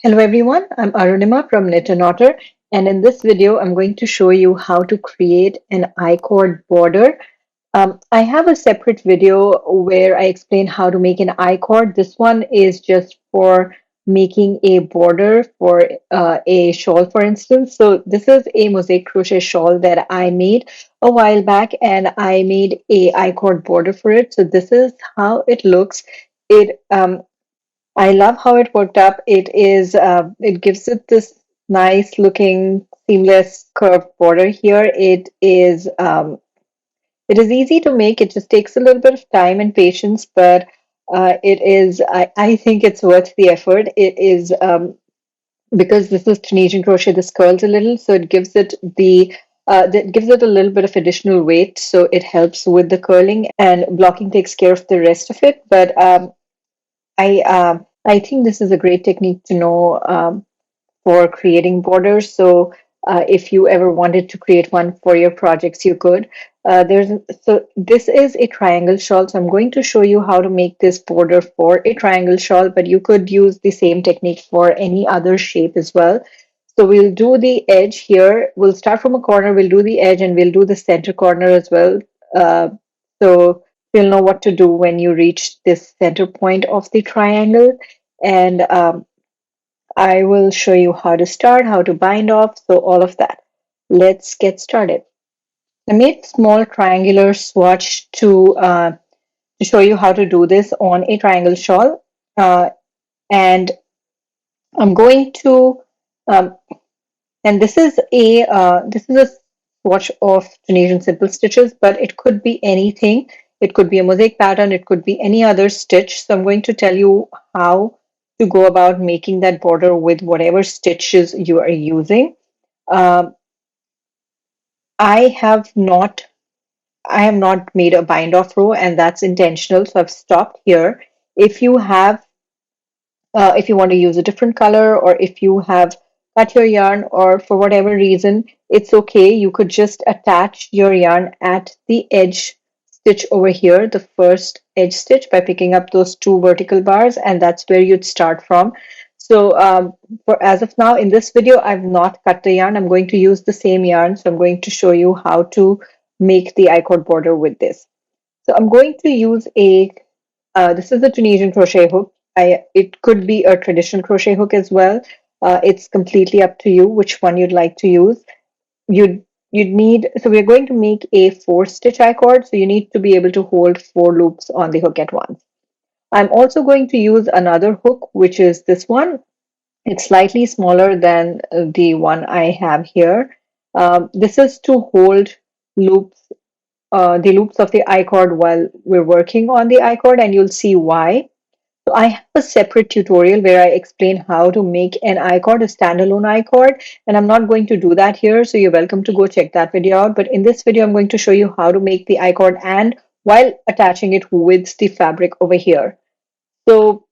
Hello everyone, I'm Arunima from Knit and Otter, and in this video I'm going to show you how to create an I-cord border. I have a separate video where I explain how to make an I-cord. This one is just for making a border for a shawl, for instance. So this is a mosaic crochet shawl that I made a while back, and I made a I-cord border for it. So this is how it looks. It I love how it worked up. It gives it this nice looking seamless curved border here. It is easy to make. It just takes a little bit of time and patience, but I think it's worth the effort. It is because this is Tunisian crochet, this curls a little, so it gives it that gives it a little bit of additional weight, so it helps with the curling, and blocking takes care of the rest of it. But I think this is a great technique to know for creating borders. So if you ever wanted to create one for your projects, you could. So this is a triangle shawl. So I'm going to show you how to make this border for a triangle shawl, but you could use the same technique for any other shape as well. So we'll do the edge here. We'll start from a corner, we'll do the edge, and we'll do the center corner as well. So you'll know what to do when you reach this center point of the triangle. And I will show you how to start, how to bind off, so all of that. Let's get started. I made small triangular swatch to show you how to do this on a triangle shawl. And I'm going to, um, and this is a swatch of Tunisian simple stitches, but it could be anything. It could be a mosaic pattern, it could be any other stitch. So I'm going to tell you how to go about making that border with whatever stitches you are using. Um, I have not I have not made a bind off row, and that's intentional, so I've stopped here. If you have if you want to use a different color, or if you have cut your yarn, or for whatever reason, it's okay. You could just attach your yarn at the edge stitch over here, the first edge stitch, by picking up those two vertical bars, and that's where you'd start from. So for as of now, in this video, I've not cut the yarn. I'm going to use the same yarn, so I'm going to show you how to make the I-cord border with this. So I'm going to use this is a Tunisian crochet hook. It could be a traditional crochet hook as well. It's completely up to you which one you'd like to use. So we're going to make a 4-stitch I-cord, so you need to be able to hold 4 loops on the hook at once. I'm also going to use another hook, which is this one. It's slightly smaller than the one I have here. This is to hold loops the loops of the I-cord while we're working on the I-cord, and you'll see why. So I have a separate tutorial where I explain how to make an I-cord, a standalone I-cord, and I'm not going to do that here, so you're welcome to go check that video out. But in this video, I'm going to show you how to make the I-cord and while attaching it with the fabric over here. So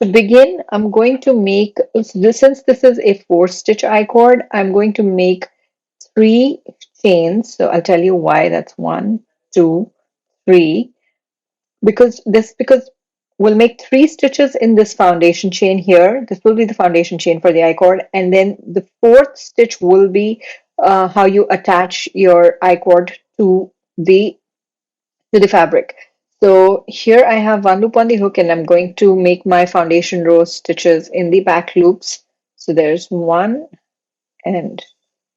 to begin, I'm going to make, since this is a 4-stitch I-cord, I'm going to make 3 chains. So I'll tell you why. That's 1, 2, 3. Because we'll make 3 stitches in this foundation chain here. This will be the foundation chain for the I-cord, and then the 4th stitch will be how you attach your I-cord to the fabric. So here I have 1 loop on the hook, and I'm going to make my foundation row stitches in the back loops. So there's 1 and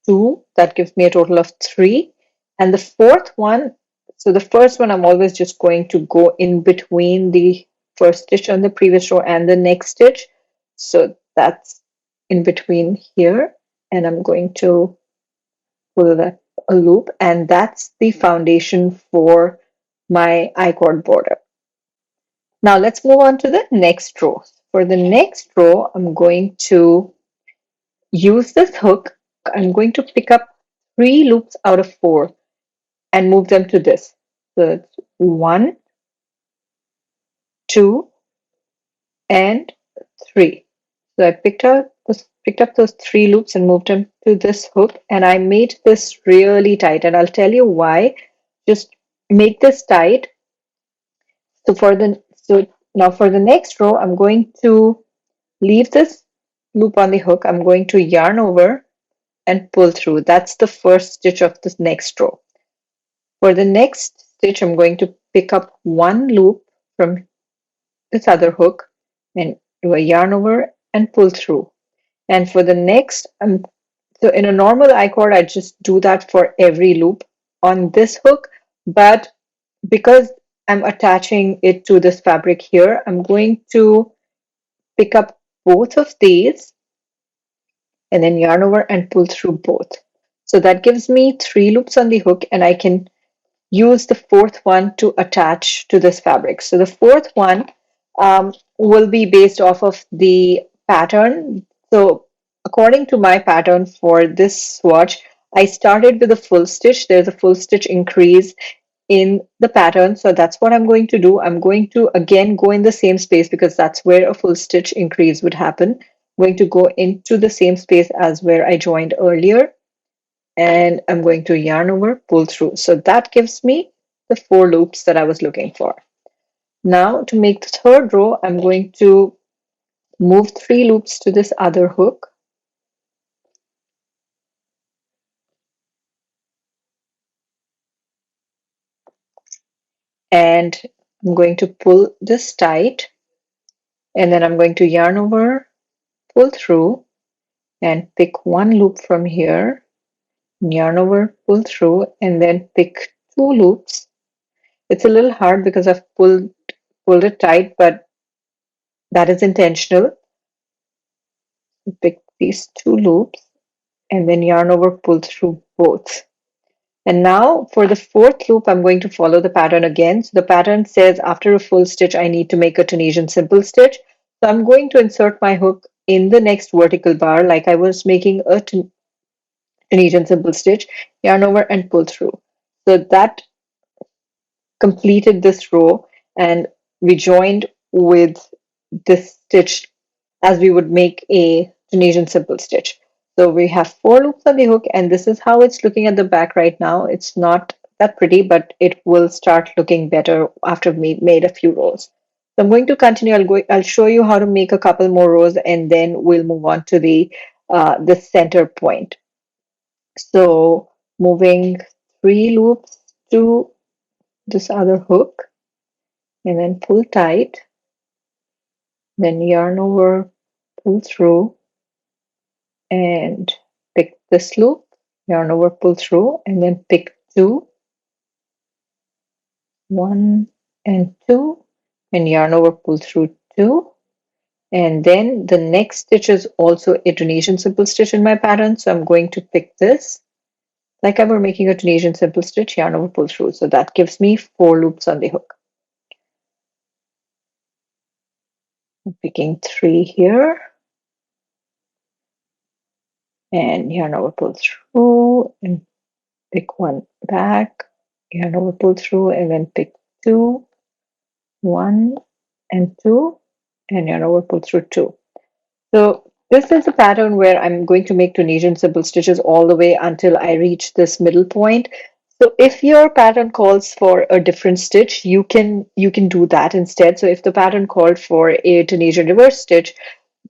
2. That gives me a total of 3. And the 4th one, so the first one I'm always just going to go in between the first stitch on the previous row and the next stitch. So that's in between here, and I'm going to pull that a loop, and that's the foundation for my I-cord border. Now let's move on to the next row. For the next row, I'm going to use this hook. I'm going to pick up 3 loops out of 4 and move them to this. So it's 1, 2, and 3. So I picked up those 3 loops and moved them to this hook, and I made this really tight, and I'll tell you why. Just make this tight. So now for the next row, I'm going to leave this loop on the hook, I'm going to yarn over and pull through. That's the first stitch of this next row. For the next stitch, I'm going to pick up one loop from this other hook and do a yarn over and pull through. And for the next, so in a normal I-cord, I just do that for every loop on this hook, but because I'm attaching it to this fabric here, I'm going to pick up both of these and then yarn over and pull through both. So that gives me 3 loops on the hook, and I can use the fourth one to attach to this fabric. So the fourth one will be based off of the pattern. So according to my pattern for this swatch, I started with a full stitch. There's a full stitch increase in the pattern. So that's what I'm going to do. I'm going to again go in the same space because that's where a full stitch increase would happen. I'm going to go into the same space as where I joined earlier, and I'm going to yarn over, pull through. So that gives me the 4 loops that I was looking for. Now to make the third row, I'm going to move 3 loops to this other hook. And I'm going to pull this tight, and then I'm going to yarn over, pull through, and pick one loop from here, yarn over, pull through, and then pick 2 loops. It's a little hard because I've pulled it tight, but that is intentional. Pick these 2 loops and then yarn over, pull through both. And now for the fourth loop, I'm going to follow the pattern again. So the pattern says after a full stitch, I need to make a Tunisian simple stitch. So I'm going to insert my hook in the next vertical bar like I was making a Tunisian simple stitch, yarn over and pull through. So that completed this row, and we joined with this stitch as we would make a Tunisian simple stitch. So we have 4 loops on the hook, and this is how it's looking at the back right now. It's not that pretty, but it will start looking better after we made a few rows. So I'm going to continue. I'll show you how to make a couple more rows, and then we'll move on to the center point. So moving 3 loops to this other hook, and then pull tight, then yarn over, pull through, and pick this loop, yarn over, pull through, and then pick 2, 1 and 2, and yarn over, pull through 2. And then the next stitch is also a Tunisian simple stitch in my pattern, so I'm going to pick this like I were making a Tunisian simple stitch, yarn over, pull through. So that gives me 4 loops on the hook. I'm picking 3 here, and yarn over, pull through, and pick 1 back, yarn over, pull through, and then pick 2, 1 and 2, and yarn over, pull through 2. So this is a pattern where I'm going to make Tunisian simple stitches all the way until I reach this middle point. So if your pattern calls for a different stitch, you can do that instead. So if the pattern called for a Tunisian reverse stitch,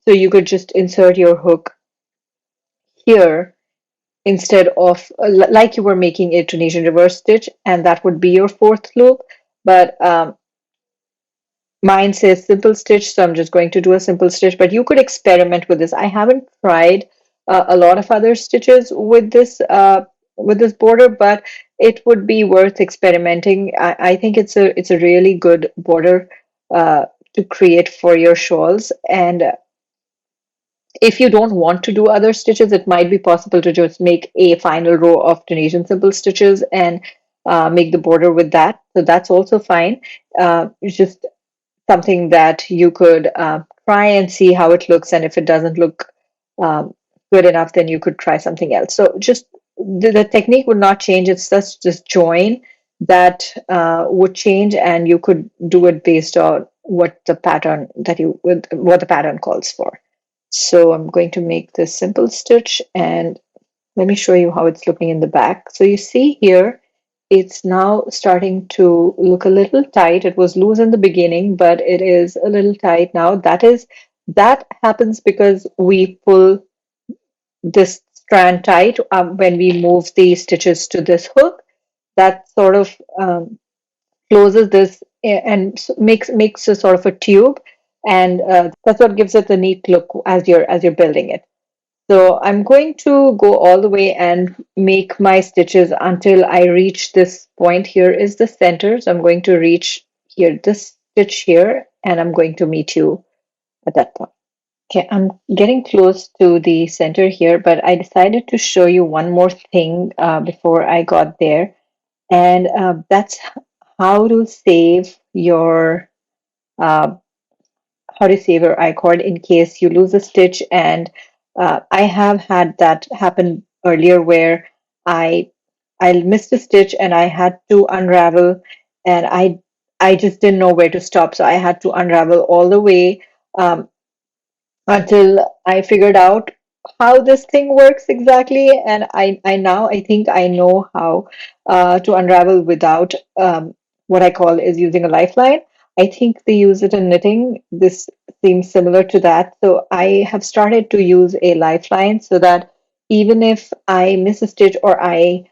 so you could just insert your hook here instead of like you were making a Tunisian reverse stitch, and that would be your 4th loop. But mine says simple stitch, so I'm just going to do a simple stitch, but you could experiment with this. I haven't tried a lot of other stitches with this border, but it would be worth experimenting. I think it's a really good border to create for your shawls. And if you don't want to do other stitches, it might be possible to just make a final row of Tunisian simple stitches and make the border with that. So that's also fine. It's just something that you could try and see how it looks. And if it doesn't look good enough, then you could try something else. So just the technique would not change. It's just this join that would change, and you could do it based on what the pattern calls for. So I'm going to make this simple stitch, and let me show you how it's looking in the back. So you see here, it's now starting to look a little tight. It was loose in the beginning, but it is a little tight now. That is That happens because we pull this strand tight when we move the stitches to this hook. That sort of closes this and makes a sort of a tube, and that's what gives it a neat look as you're building it. So I'm going to go all the way and make my stitches until I reach this point. Here is the center. So I'm going to reach here, this stitch here, and I'm going to meet you at that point. Okay, I'm getting close to the center here, but I decided to show you one more thing before I got there, and that's how to save your uh, I-cord in case you lose a stitch. And I have had that happen earlier where I I missed a stitch and I had to unravel, and I just didn't know where to stop, so I had to unravel all the way. Until I figured out how this thing works exactly. And I now I think I know how to unravel without what I call is using a lifeline. I think they use it in knitting. This seems similar to that. So I have started to use a lifeline so that even if I miss a stitch or I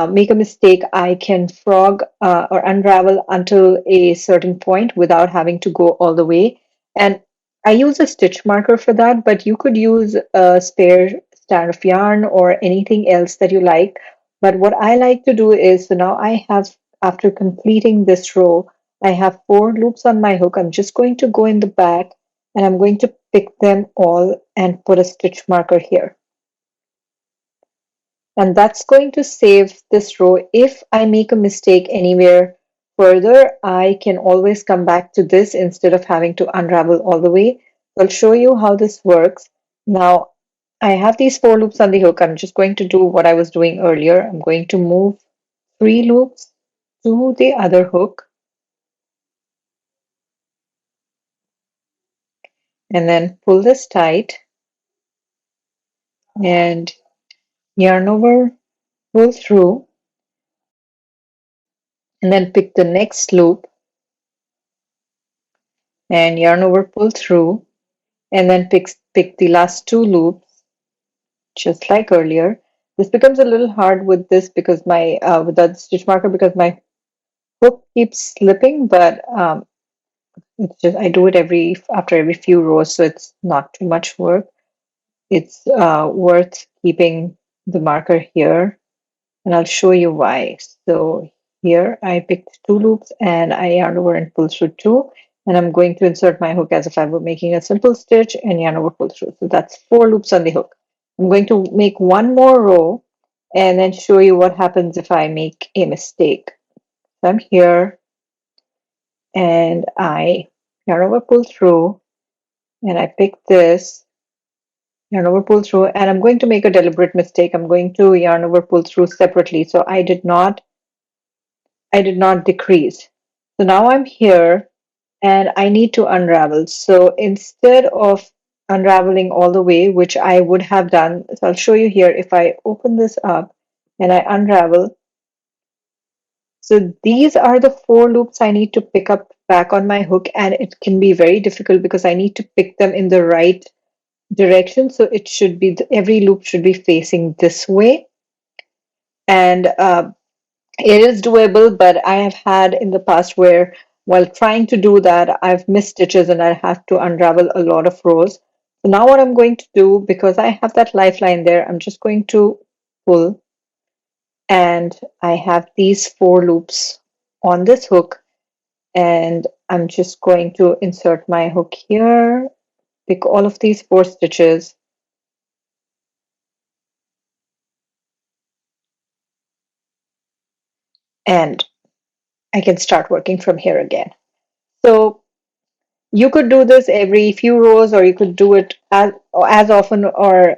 make a mistake, I can frog or unravel until a certain point without having to go all the way. And I use a stitch marker for that, but you could use a spare strand of yarn or anything else that you like. But what I like to do is, so now I have, after completing this row, I have 4 loops on my hook. I'm just going to go in the back and I'm going to pick them all and put a stitch marker here. And that's going to save this row. If I make a mistake anywhere further, I can always come back to this instead of having to unravel all the way. I'll show you how this works. Now, I have these 4 loops on the hook. I'm just going to do what I was doing earlier. I'm going to move 3 loops to the other hook and then pull this tight and yarn over, pull through, and then pick the next loop and yarn over, pull through, and then pick the last 2 loops just like earlier. This becomes a little hard with this because my with the stitch marker because my hook keeps slipping, but it's just I do it after every few rows, so it's not too much work. It's worth keeping the marker here, and I'll show you why. So here I picked 2 loops and I yarn over and pull through 2, and I'm going to insert my hook as if I were making a simple stitch and yarn over, pull through. So that's 4 loops on the hook. I'm going to make one more row and then show you what happens if I make a mistake. So I'm here and I yarn over, pull through, and I pick this, yarn over, pull through, and I'm going to make a deliberate mistake. I'm going to yarn over, pull through separately. So I did not decrease. So now I'm here and I need to unravel. So instead of unraveling all the way, which I would have done, so I'll show you here, if I open this up and I unravel, so these are the 4 loops I need to pick up back on my hook, and it can be very difficult because I need to pick them in the right direction. So it should be, every loop should be facing this way. And it is doable, but I have had in the past where while trying to do that, I've missed stitches and I have to unravel a lot of rows. So now what I'm going to do, because I have that lifeline there, I'm just going to pull, and I have these 4 loops on this hook, and I'm just going to insert my hook here, pick all of these 4 stitches, and I can start working from here again. So you could do this every few rows, or you could do it as often or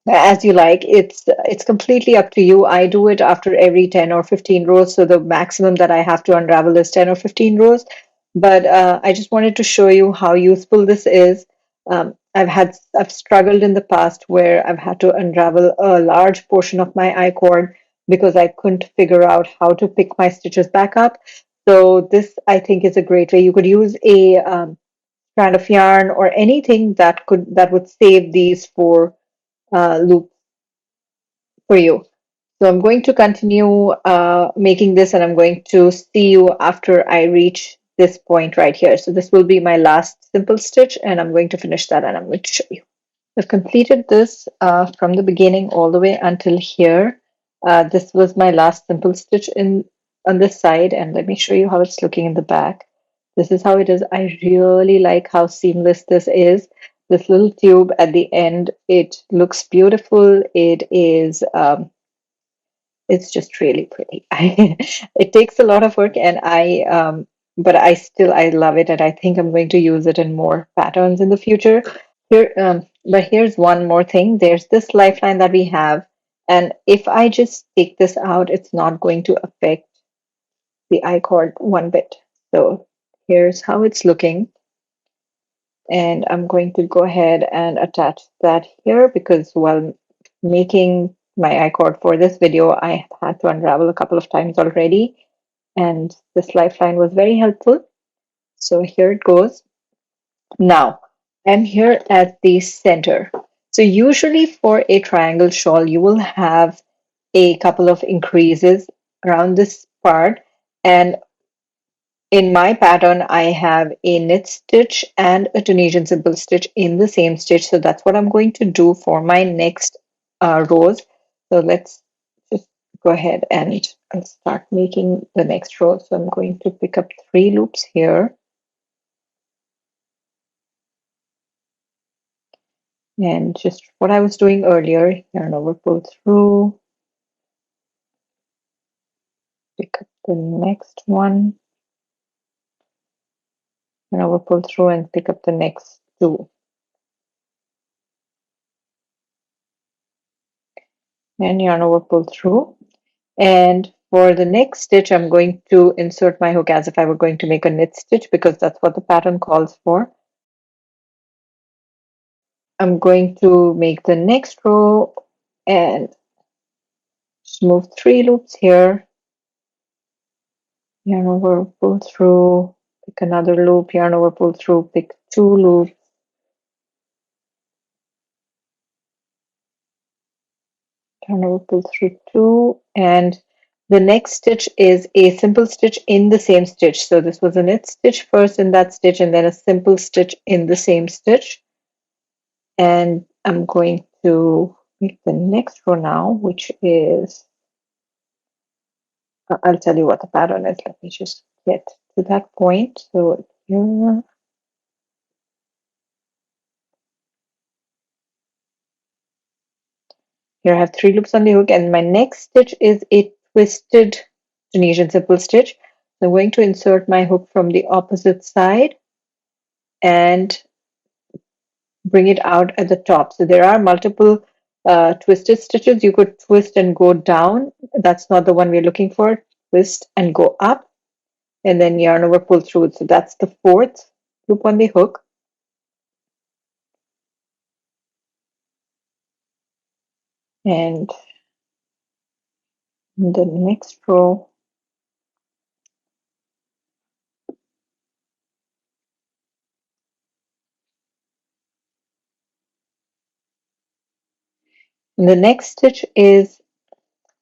as you like. It's completely up to you. I do it after every 10 or 15 rows, so the maximum that I have to unravel is 10 or 15 rows. But I just wanted to show you how useful this is. I've struggled in the past where I've had to unravel a large portion of my I-cord because I couldn't figure out how to pick my stitches back up. So this, I think, is a great way. You could use a strand of yarn or anything that would save these four loops for you. So I'm going to continue making this, and I'm going to see you after I reach this point right here. So this will be my last simple stitch, and I'm going to finish that, and I'm going to show you. I've completed this from the beginning all the way until here. This was my last simple stitch in on this side, and let me show you how it's looking in the back. This is how it is. I really like how seamless this is. This little tube at the end, it looks beautiful. It's just really pretty. It takes a lot of work, and but I love it, and I think I'm going to use it in more patterns in the future. But here's one more thing. There's this lifeline that we have, and if I just take this out, it's not going to affect the I-cord one bit. So here's how it's looking, and I'm going to go ahead and attach that here because while making my I-cord for this video, I had to unravel a couple of times already, and this lifeline was very helpful. So here it goes. Now, I'm here at the center. So usually for a triangle shawl, you will have a couple of increases around this part. And in my pattern, I have a knit stitch and a Tunisian simple stitch in the same stitch. So that's what I'm going to do for my next rows. So let's just go ahead and I'll start making the next row. So I'm going to pick up 3 loops here. And just what I was doing earlier, yarn over, pull through, pick up the next one, yarn over, pull through, and pick up the next 2. And yarn over, pull through. And for the next stitch, I'm going to insert my hook as if I were going to make a knit stitch because that's what the pattern calls for. I'm going to make the next row and just move 3 loops here. Yarn over, pull through, pick another loop, yarn over, pull through, pick 2 loops. Yarn over, pull through 2, and the next stitch is a simple stitch in the same stitch. So this was a knit stitch first in that stitch and then a simple stitch in the same stitch. And I'm going to make the next row now, which is, I'll tell you what the pattern is. Let me just get to that point. So here I have 3 loops on the hook, and my next stitch is a twisted Tunisian simple stitch. So I'm going to insert my hook from the opposite side and bring it out at the top. So there are multiple twisted stitches. You could twist and go down. That's not the one we're looking for. Twist and go up, and then yarn over, pull through. So that's the 4th loop on the hook. And in the next row, and the next stitch is,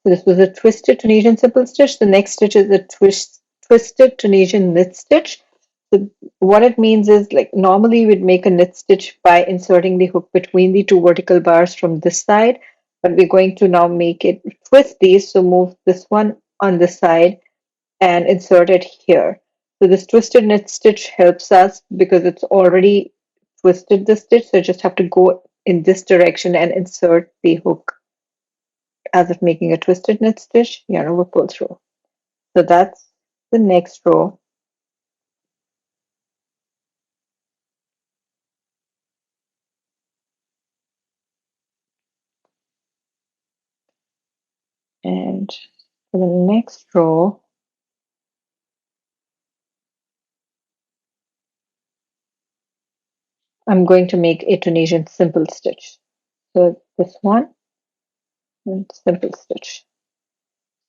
this was a twisted Tunisian simple stitch. The next stitch is a twisted Tunisian knit stitch. So what it means is, like, normally we'd make a knit stitch by inserting the hook between the 2 vertical bars from this side, but we're going to now make it twist these. So move this one on this side and insert it here. So this twisted knit stitch helps us because it's already twisted the stitch. So I just have to go in this direction and insert the hook as if making a twisted knit stitch, yarn over, pull through. So that's the next row. And for the next row, I'm going to make a Tunisian simple stitch. So this one and simple stitch.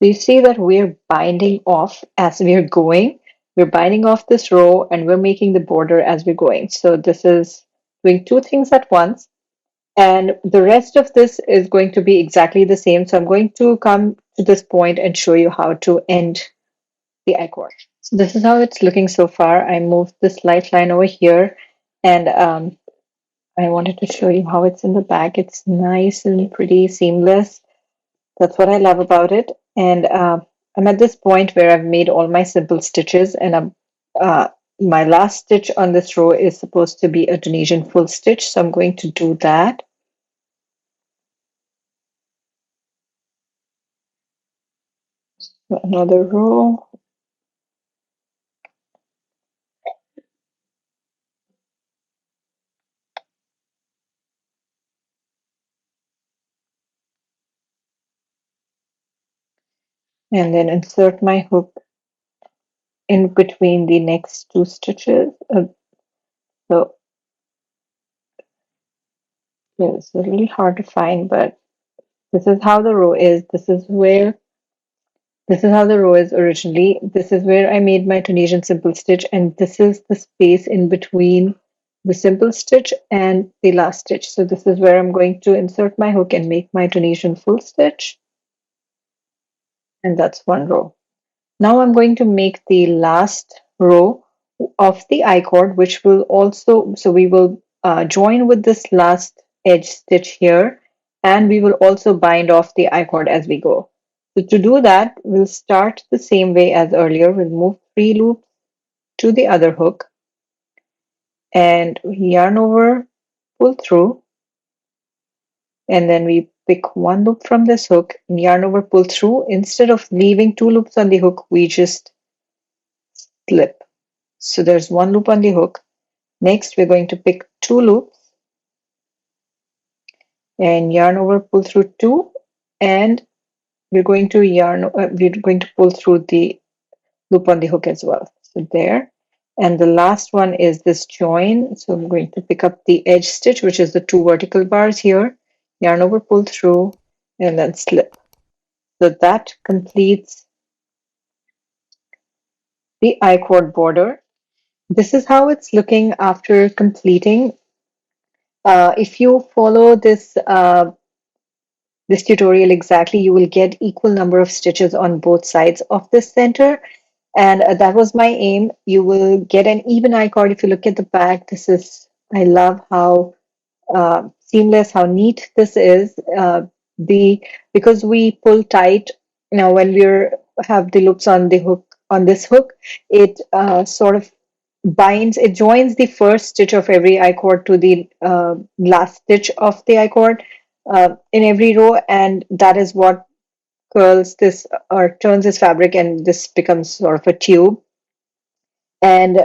So you see that we're binding off as we're going. we're binding off this row and we're making the border as we're going. So this is doing two things at once. And the rest of this is going to be exactly the same. So I'm going to come to this point and show you how to end the I-cord. So this is how it's looking so far. I moved this light line over here, and I wanted to show you how it's in the back. It's nice and pretty seamless. That's what I love about it. And I'm at this point where I've made all my simple stitches, and my last stitch on this row is supposed to be a Tunisian full stitch. So I'm going to do that. Another row. And then insert my hook in between the next two stitches. So it's a little hard to find, but this is how the row is. This is how the row is originally. This is where I made my Tunisian simple stitch, and this is the space in between the simple stitch and the last stitch. So this is where I'm going to insert my hook and make my Tunisian full stitch. And that's one row. Now I'm going to make the last row of the I-cord, which will also, so we will join with this last edge stitch here, and we will also bind off the I-cord as we go. So to do that, we'll start the same way as earlier. We'll move 3 loops to the other hook and yarn over, pull through, and then we pick 1 loop from this hook and yarn over, pull through. Instead of leaving 2 loops on the hook, we just slip. So there's 1 loop on the hook. Next, we're going to pick 2 loops and yarn over, pull through 2, and we're going to pull through the loop on the hook as well. So there. And the last one is this join. So I'm going to pick up the edge stitch, which is the 2 vertical bars here, yarn over, pull through, and then slip. So that completes the I-cord border. This is how it's looking after completing. If you follow this tutorial exactly, you will get equal number of stitches on both sides of the center. And that was my aim. You will get an even I-cord. If you look at the back, I love how seamless, how neat this is. Because we pull tight now when have the loops on the hook, on this hook, it sort of it joins the first stitch of every I-cord to the last stitch of the I-cord in every row, and that is what curls this or turns this fabric, and this becomes sort of a tube. And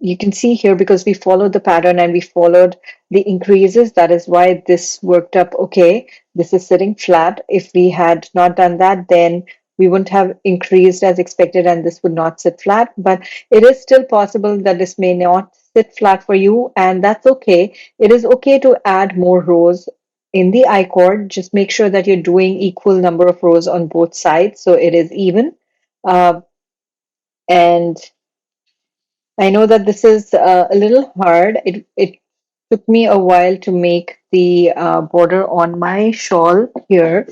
you can see here, because we followed the pattern and we followed the increases, that is why this worked up okay. This is sitting flat. If we had not done that, then we wouldn't have increased as expected and this would not sit flat. But it is still possible that this may not sit flat for you, and that's okay. It is okay to add more rows in the I-cord. Just make sure that you're doing equal number of rows on both sides so it is even. And I know that this is a little hard. It took me a while to make the border on my shawl here.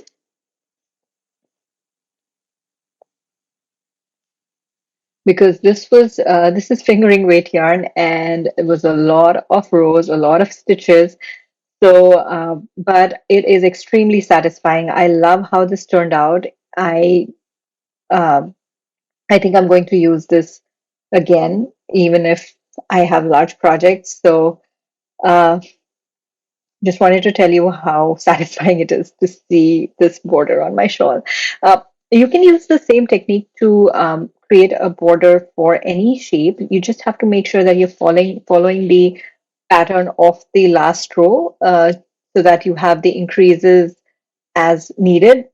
Because this is fingering weight yarn, and it was a lot of rows, a lot of stitches. So, but it is extremely satisfying. I love how this turned out. Uh, I think I'm going to use this again, even if I have large projects. So, uh, just wanted to tell you how satisfying it is to see this border on my shawl. You can use the same technique to create a border for any shape. You just have to make sure that you're following the pattern of the last row so that you have the increases as needed,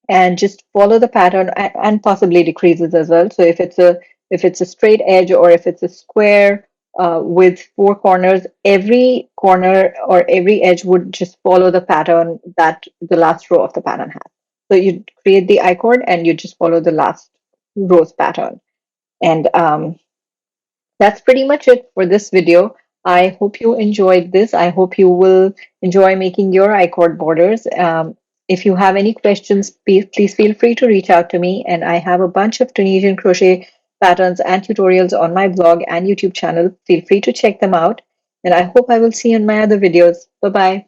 and just follow the pattern, and possibly decreases as well. So if it's a straight edge, or if it's a square with 4 corners, every corner or every edge would just follow the pattern that the last row of the pattern has. So you create the I-cord and you just follow the last row's pattern. And that's pretty much it for this video. I hope you enjoyed this. I hope you will enjoy making your I-cord borders. If you have any questions, please feel free to reach out to me. And I have a bunch of Tunisian crochet patterns and tutorials on my blog and YouTube channel. Feel free to check them out. And I hope I will see you in my other videos. Bye bye.